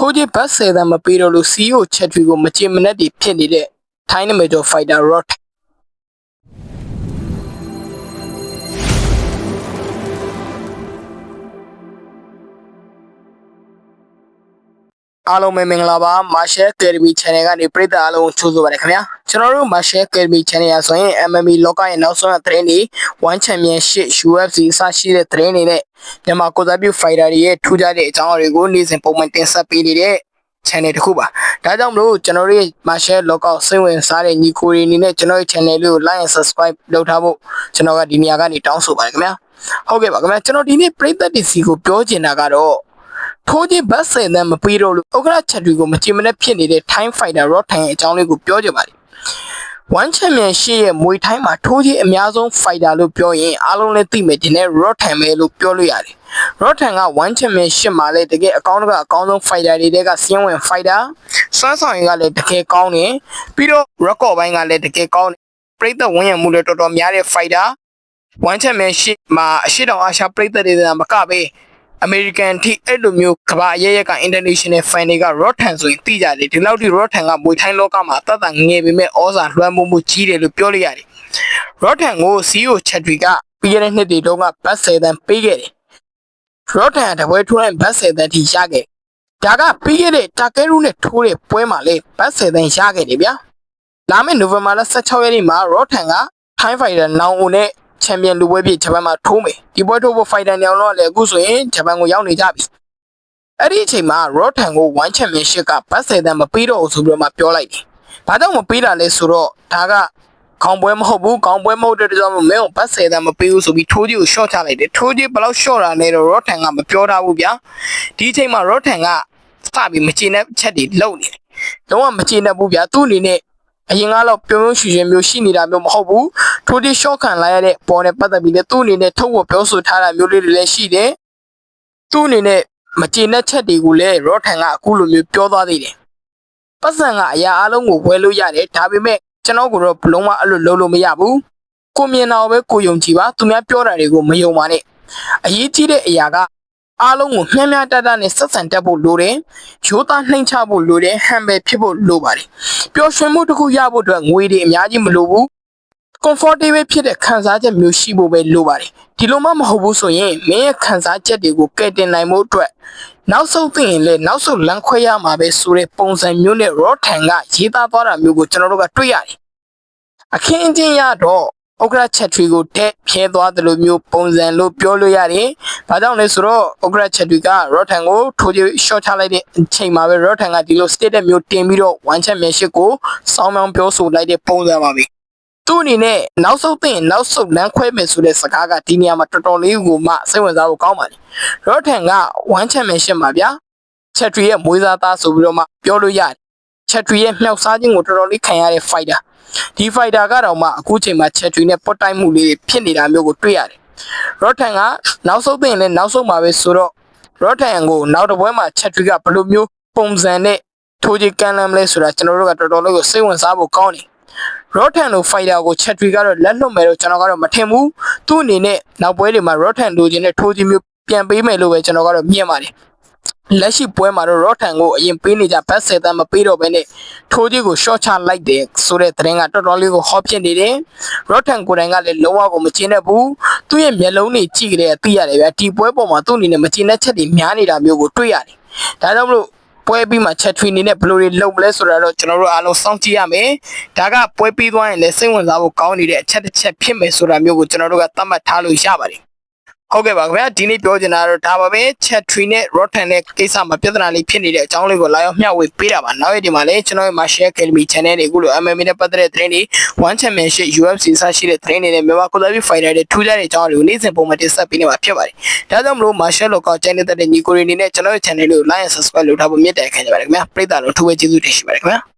ထိုးကြီးဘတ်ဆယ်တန်းမပြီးတော့လို့ CEO ချက်ထွေကိုမချင်မနှက်တွေဖြစ်နေတဲ့ထိုင်းနမေကျော်ဖိုက်တာရော့အားလုံးပဲမင်္ဂလာပါ Marshall Academy Channel ကနေပရိသတ်အားလုံးကြိုဆိုပါရခင်ဗျာကျွန်တော်တို့ Marshall Academy Channel ရဆိုရင် MMA လောကရဲ့နောက်ဆုံးသတင်းတွေ One Championship UFC အစရှိတဲ့သတင်းတွေနဲ့မြန်မာကိုယ်စားပြု fighter တွေရဲ့ထူးခြားတဲ့အကြောင်းအရာတွေကိုနေ့စဉ်ပုံမှန်တင်ဆက်ပေးနေတဲ့ channel တစ်ခုပါဒါကြောင့်မလို့ကျွန်တော်တို့ရဲ့ Marshall လောကစိတ်ဝင်စားတဲ့ညီကိုတွေအနေနဲ့ကျွန်တော်ရဲ့ channel လေးကို like and subscribe လုပ်ထားဖို့ကျွန်တော်ကဒီနေရာကနေတောင်းဆိုပါတယ်ခင်ဗျာဟုတ်ကဲ့ပါခင်ဗျာကျွန်တော်ဒီနေ့ပရိသတ်တွေစီကိုပြောချင်တာကတော့ထိုးကြီးဘတ်ဆယ်တန်းမပြီးတော့လို့ဥက္ကဋ္ဌချက်တွေကိုမချင်မနှက်ဖြစ်နေတဲ့ Time Fighter ရော့ထိုင်ရဲ့အကြောင်းလေးကိုပြောကြပါလိမ့် One Championship ရဲ့မွေထိုင်းမှာထိုးကြီးအများဆုံး fighter လို့ပြောရင်အားလုံးလည်းသိမယ်ဒီနေ့ ရော့ထိုင်ပဲလို့ပြောလို့ရတယ်ရော့ထိုင်က One Championship မှာလည်းတကယ်အကောင်းဆုံး fighter တွေကစီးဝင် fighter စွမ်းဆောင်ရည်ကလည်းတကယ်ကောင်းတယ်ပြီးတော့ record ဘိုင်းကလည်းတကယ်ကောင်းတယ်ပရိသတ်ဝင်ရမှုလည်းတော်တော်များတဲ့ fighter One Championship မှာအရှိတောင်အာရှပရိသတ်တွေကမကပဲ American ထိအဲ့လိုမျိုးကမ္ဘာရဲက international fan တွေက Rotten ဆိုရင်သိကြတယ်ဒီလောက်ထိ Rotten ကမွေထိုင်းလောကမှာတတ်တန်ငယ်ပေမဲ့ဩဇာလွှမ်းမိုးမှုကြီးတယ်လို့ပြောလို့ရတယ် Rotten ကို CEO ချက်တွေကပြီးခဲ့တဲ့နှစ်တွေတုန်းကဘတ်10တန်းပေးခဲ့တယ် Rotten တပွဲထိုးတိုင်းဘတ်10တန်းထိရခဲ့ဒါကပြီးခဲ့တဲ့တာကဲရူးနဲ့ထိုးတဲ့ပွဲမှာလေဘတ်10တန်းရခဲ့တယ်ဗျာလာမယ့် November 16 ရက်နေ့မှာ Rotten က Thai Fighter နောင်ဦးနဲ့ချန်ပီယံလူပွဲပြည်ဂျပန်မှာထိုးမယ်ဒီပွဲထိုးဖို့ fighter ညောင်တော့လည်းအခုဆိုရင်ဂျပန်ကိုရောက်နေကြပြီအဲ့ဒီအချိန်မှာ Rotten ကို One Championship ကဘတ်10တန်းမပြီးတော့ဘူးဆိုပြီးတော့မှပြောလိုက်တယ်ဘာကြောင့်မပြီးတာလဲဆိုတော့ဒါကခေါင်းပွဲမဟုတ်ဘူးခေါင်းပွဲမဟုတ်တဲ့ကြောင့်မင်းကိုဘတ်10တန်းမပြီးဘူးဆိုပြီးထိုးကြီးကို short ချလိုက်တယ်ထိုးကြီးဘယ်လောက် short တာလဲတော့ Rotten ကမပြောထားဘူးဗျာဒီအချိန်မှာ Rotten ကစပြီးမချင်တဲ့ချက်တွေလုပ်နေတယ်လုံးဝမချင်တဲ့ဘူးဗျာသူ့အနေနဲ့အရင်ကတော့ပြုံးပြုံးရွှေရွှေမျိုးရှိနေတာမျိုးမဟုတ်ဘူးထိုးတိရှော့ခံလိုက်ရတဲ့ပေါ်နဲ့ပတ်သက်ပြီးလည်းသူ့အနေနဲ့ထုတ်ဝပြောဆိုထားတာမျိုးလေးတွေလည်းရှိတယ်သူ့အနေနဲ့မကျေနပ်ချက်တွေကိုလည်းရော့ထန်ကအခုလိုမျိုးပြောသွားသေးတယ်ပတ်စံကအရာအလုံးကိုဝယ်လို့ရတယ်ဒါပေမဲ့ကျွန်တော်ကတော့ဘလုံးမအဲ့လိုလုပ်လို့မရဘူးကိုမြင်တာပဲကိုယုံကြည်ပါသူများပြောတာတွေကိုမယုံပါနဲ့အရေးကြီးတဲ့အရာကအားလုံးကိုမျှမျှတတနဲ့ဆက်ဆံတတ်ဖို့လိုတယ်ရိုးသားနှိမ့်ချဖို့လိုတယ်ဟန်ပဲဖြစ်ဖို့လိုပါတယ်ပျော်ရွှင်မှုတစ်ခုရဖို့အတွက်ငွေတွေအများကြီးမလိုဘူး comfortable ဖြစ်တဲ့ခံစားချက်မျိုးရှိဖို့ပဲလိုပါတယ်ဒီလိုမှမဟုတ်ဘူးဆိုရင်မင်းရဲ့ခံစားချက်တွေကိုကယ်တင်နိုင်မှုအတွက်နောက်ဆုံးသိရင်လည်းနောက်ဆုံးလမ်းခွဲရမှာပဲဆိုတဲ့ပုံစံမျိုးနဲ့ Rotten ကရေးသားသွားတာမျိုးကိုကျွန်တော်တို့ကတွေ့ရတယ်အခင်းအကျင်းရတော့ဥက္ကဋ္ဌချက်ထွေကိုတက်ဖြဲသွားတယ်လို့မျိုးပုံစံလို့ပြောလို့ရတယ်။ဘာကြောင့်လဲဆိုတော့ဥက္ကဋ္ဌချက်ထွေက Rotten ကိုထိုးချ short ချလိုက်တဲ့အချိန်မှာပဲ Rotten ကဒီလို state မျိုးတင်ပြီးတော့ One Championship ကိုစောင်းမောင်းပြောဆိုလိုက်တဲ့ပုံစံပါပဲ။သူ့အနေနဲ့နောက်ဆုံးသိရင်နောက်ဆုံးလမ်းခွဲမယ်ဆိုတဲ့စကားကဒီနေရာမှာတော်တော်လေးကိုမှစိတ်ဝင်စားဖို့ကောင်းပါလေ။ Rotten က One Championship မှာဗျာချက်ထွေရဲ့မွေးစားသားဆိုပြီးတော့မှပြောလို့ရတယ်။ချက်ထွေရဲ့မြောက်စားခြင်းကိုတော်တော်လေးခံရတဲ့ fighterဒီ fighter ကတော့မှအခုချိန်မှာချက်ထွေနဲ့ပွတ်တိုက်မှုလေးဖြစ်နေတာမျိုးကိုတွေ့ရတယ်။ Rotten ကနောက်ဆုံးသိရင်လည်းနောက်ဆုံးမှာပဲဆိုတော့ Rotten ကိုနောက်တစ်ပွဲမှာချက်ထွေကဘယ်လိုမျိုးပုံစံနဲ့ထိုးချကန်လမ်းလဲဆိုတာကျွန်တော်တို့ကတော်တော်လေးကိုစိတ်ဝင်စားဖို့ကောင်းတယ်။ Rotten လို fighter ကိုချက်ထွေကတော့လက်လွတ်မယ်လို့ကျွန်တော်ကတော့မထင်ဘူး။သူ့အနေနဲ့နောက်ပွဲတွေမှာ Rotten လိုချင်တဲ့ထိုးချမျိုးပြန်ပေးမယ်လို့ပဲကျွန်တော်ကတော့မြင်ပါတယ်။လက်ရှိပွဲမှာတော့ Rotten ကိုအရင်ပေးနေကြဘတ်10တန်းမပေးတော့ဘဲနဲ့ထိုးကြီးကို short ချလိုက်တယ်ဆိုတဲ့သတင်းကတော်တော်လေးကို hot ဖြစ်နေတယ် Rotten ကိုယ်တိုင်ကလည်းလုံးဝကိုမကျေနပ်ဘူးသူ့ရဲ့မျက်လုံးတွေကြည့်ကြတဲ့သိရတယ်ဗျာဒီပွဲပေါ်မှာသူ့အနေနဲ့မကျေနပ်ချက်တွေများနေတာမျိုးကိုတွေ့ရတယ်ဒါကြောင့်မလို့ပွဲပြီးမှချက်ထွေနေနဲ့ဘယ်လိုတွေလုပ်မလဲဆိုတာတော့ကျွန်တော်တို့အားလုံးစောင့်ကြည့်ရမယ်ဒါကပွဲပြီးသွားရင်လည်းစိတ်ဝင်စားဖို့ကောင်းနေတဲ့အချက်တစ်ချက်ဖြစ်မယ်ဆိုတာမျိုးကိုကျွန်တော်တို့ကသတ်မှတ်ထားလို့ရပါတယ်ဟုတ်ကဲ့ပါခင်ဗျာဒီနေ့ပြောချင်တာတော့ဒါပါပဲချက်ထွေနဲ့ Rotten နဲ့ကိစ္စမှာပြဿနာလေးဖြစ်နေတဲ့အကြောင်းလေးကိုလာရောက်မျှဝေပေးတာပါနောက်ရက်ဒီမှာလည်းကျွန်တော်ရဲ့ Marshall Academy Channel တွေအခုလို MMA နဲ့ပတ်သက်တဲ့သတင်းတွေ One Championship UFC စရှိတဲ့သတင်းတွေနဲ့မြန်မာကိုယ်စားပြု fighter တွေထူးခြားတဲ့အကြောင်းတွေကိုနေ့စဉ်ပုံမှန်တင်ဆက်ပေးနေမှာဖြစ်ပါတယ်ဒါကြောင့်မလို့ Marshall လောက channel တဲ့ညီကိုတွေအနေနဲ့ကျွန်တော်ရဲ့ channel လေးကို like and subscribe လုပ်ထားဖို့မြတ်တဲ့ခံကြပါတယ်ခင်ဗျာပရိသတ်တို့ထူးဝဲကျေးဇူးတင်ရှိပါတယ်ခင်ဗျာ